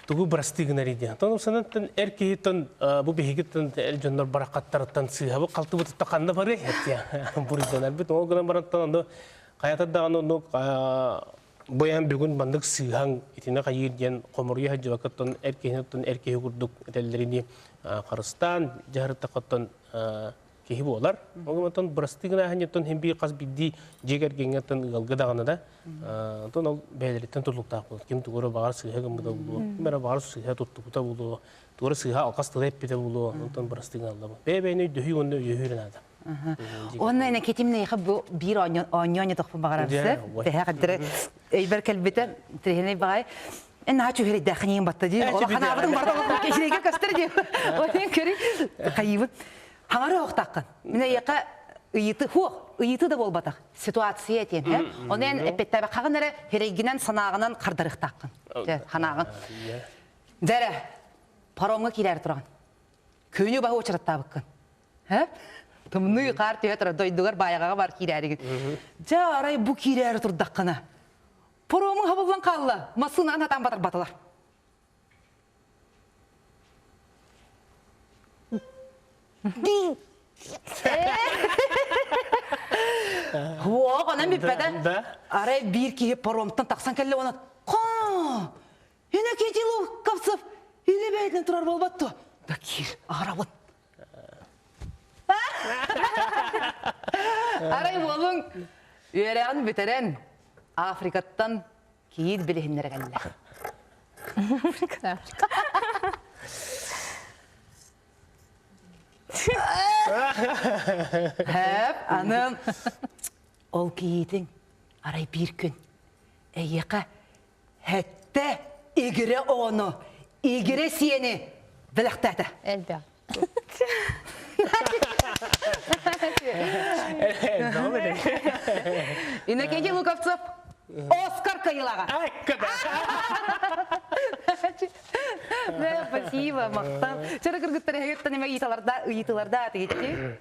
Тугу бұрастығынары дейін. Тон ұсанаттан әркихеттен, бұл бейгеттен әл жондар барақаттарыттан сыйхабы қалты бұтытта қанды бары әтте. Бұрыдан әлбет, ол ғынан бараттан онды қаятадаған онды боян бүгін бандық сыйхан итіне қайыр ден қомырге хаджы вақыттан әркихеттен әркихе күрдік әтәлдеріне қарыстан, жағырытта қаттан кехи болар. Оғыматтан бұрастығына әхінеттен хембей қаз бидді жегер кеңеттен ғалғы дағаны да. Тон ол бәйлереттен тұрлықтақ болды. Кем тұғыры бағар сыйха кімбіда болу, кемері бағар сыйха тұттықыта болу, тұғыры сыйха алқастығы әппеде болу, онтан бұрастығына алды. Бәй-бәйіне дөхі онды өйірін ады. Онна әне кетіміне еқі бір оньоне тоқпын бағар арсы. Дәхе қадыры өйбір кәлбеті тірхеней бағай. Әне ачу хері дәқінейін батты дейін. Ола қанағыдың бардығы кешірейге көстір дейін. Онен көрі қайыбын. Хаңары оқтаққын. Міне еқі ұйыты да бол батақ. Ситуация етен. Онен әпеттәбі қағын әрі херегінен санағынан қардарықтаққын. Ханағын. Дәрі, паромға келер тұрған. Көне бағы очыраттабыққын. Тымны қар театр дойдығар баяғаға бар келерігін. Жарай бұ келері тұрдаққына. Паромың хабылдан қалла. Масынан атан батыр батылар. Оғанан біппәді арай бір кейіп паромтан тақсан кәлі оны қа! Ене кетелі қапсып, еле бәйден тұрар болбатты. Да кер, ағырабын. Арай болың үйерәғын бітірен Африкаттан кейд білігіндері кәлі. Әп, аным, ол кейдің арай бір күн. Әйеқа, әтті егірі оны, егірі сені біліқтәді. Әлбә. Иннекеге Луковцов, Оскар Каилаға. Спасибо, мақтан. Чары кіргіттері әгеттен еме ұйытыларда атығетті.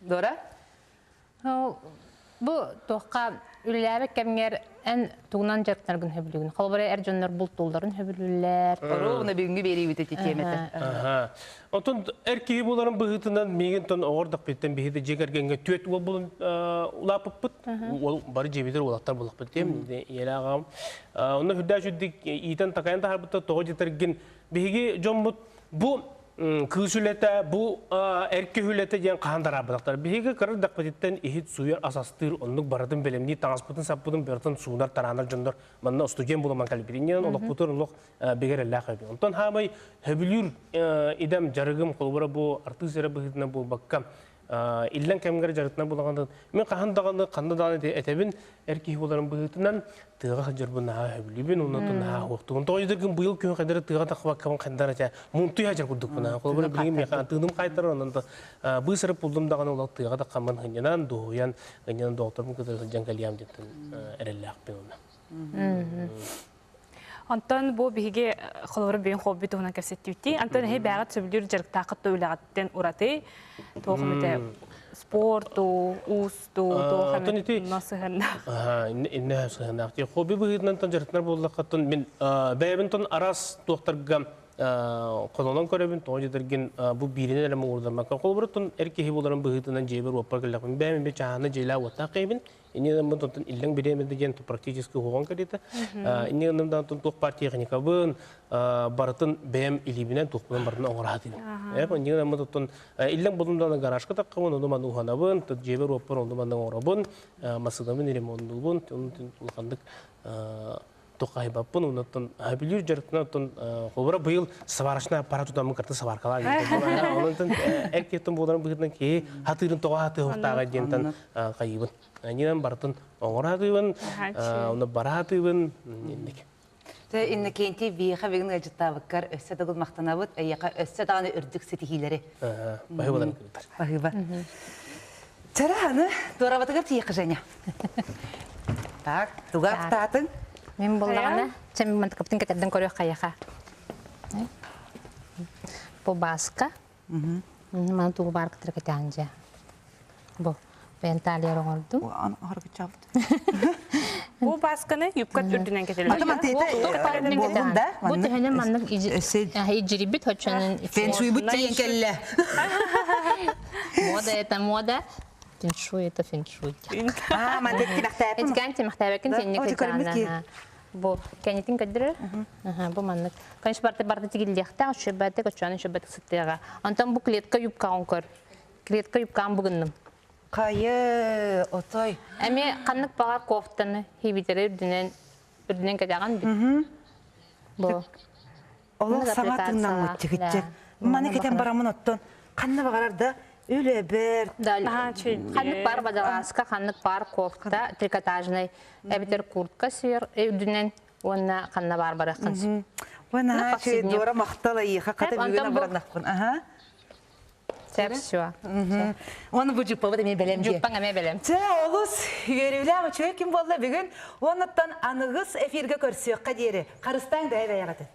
Дора? Бұ тоққа үлілері кәмгер ән туғынан жарықтарғын хөбілігін. Қалбарай әржонлар бұл толдарын хөбілілер. Оруғына бүгінгі бері өтеті теметі. Отын әркеге боларын бұғытынан меген тон оғырдық беттен бейді жегергенге төт ол болын ұлапып бұд. Ол бары жебедер олақтар болық беттем. Елі ағам. Оны хүдді жүддік ийтен тақайын тағар бұдта тоғы жетерген бейге жон бұд. Бұл күйсілеті, бұл әрке хүлеті ден қағандара бұдақтар. Бейге қырыр дақпететтен ехет суяр асастыр, онлық барадың белемні таңаспытын саппыдың бертін суынар таранар жондар. Манна студент болыман кәлберінен, олық бұтыр олық бегер әлі қайбі. Онтан хамай хөбілір идем жарығым қолбыра бұл артық сері бұғытына бұл баққа. Иллен кәмгер жарытына болағанды. Мен қағандағанды қандадағаны әтәбін әркей боларын бұғытынан тыға жарбын хөбілібін, онатын оқтығын. Тоғыдыргын бұйыл көн қайдары тыға тақыба кәмін қайдар әтә. Мұнтуй ажар күрдік бұна. Қолбыра білген мен тыным қайдар онында бұй сырып болдымдаған олақ тыға таққамын ғынянан, дұғыян, ғынянан доғытырмын күдір жаңғалиям дептін әрелі ақпен оны. Антон бу биге холор бен хобби туна кәсеттүти. Антон хе бәгат сөбүлүр жарык тақыт уйлағаттен ураты. Тоғымыте спорту, усту, тоғымыте насыхында. Инне насыхында. Хобби бігітнен тон жарықтар болдақаттын. Мен бәйбін тон арас тоқтарға қолынан көребін, тоғы жетерген бұл биріне әлемі ордамаққа. Қолбыры тон әркехи боларын бігітінен жейбір опар кілдақпын. Бәйбін бе чағаны жейла оттақ қайбін. Иннен бұл тон иллен беремеді деген практически хоған кәреті. Иннен тон тоқ партия ғаникабын барытын бәйім илибінен тоқпынан барына оңыратын. Иннен бұл тон иллен болымдан гаражқа таққабын, оны маны ұғанабын, жейбір опар онды маны оңырабын, масыдамын ерем ондылбын, тоқайбаппын, онаттан әбілер жарықтан оттан қолбыра бұйыл саварашына аппарат ұдамын қарты саваркалар. Онаттан әркеттен боларын бұйырдан кей хатырын тоға хаты оқтаға дентан қайыбын. Ненен бартын оңыр хатыбын, оны бара хатыбын. Инна кенти бейха бегін ғажыттабыққар өссі дұғыл мақтанабыд, әйеқа өссі дағаны үрдік сетихилері. Бағы боларын кірдір. Бағы ба. Чара ханы, дұрабатығар тиеқі және. Так, туға құтатын. Мен боллағана, чем мен каптын кетерден көрек қаяқа. Бұл басқа. Мен туғы бар кітір кетен же. Бұл, ben талер оңырдым. Бұл басқаны юбкат үрдінен кетелер. Бұл түйені манның ижірібіт хочанын... Фэншуй бұт дейін кәлі. Мода это мода. Фэншуй это фэншуй. Мандек темақтайпын. Эткән темақтайбәкін тенне кетана. Бұл кәнетін көдірі. Бұл манның. Конечно, барды тегілдеқті, шөбәті көчаны шөбәті сыттыға. Антон бұл клетка юбкағын көр. Клетка юбкағын бұғынным. Қайы, отой. Әме қанық бағар кофтаны хейбетері үрдінен кәдіған біт. Бұл. Олың сағатыңнан өтті кетчек. Маны кетен барамын оттон. Қанны бағарарда үлі бір. Қанық бар бадаласқа, қанық бар кофта, трикотажный. Әбетер куртка сүйер, үрдінен онына қанна бар бараққынсы. Оны дора мақтала еқа қаты бүгін абыранақпын. Все. Оны бұл жүппа бұды мен бәлемге. Жүппаң әме бәлем. Олыс, үйеревілі аңы чөй кім болды бүгін? Оныттан анығыз эфирге көрсек қадері. Қарыстан да әбәй ағатын.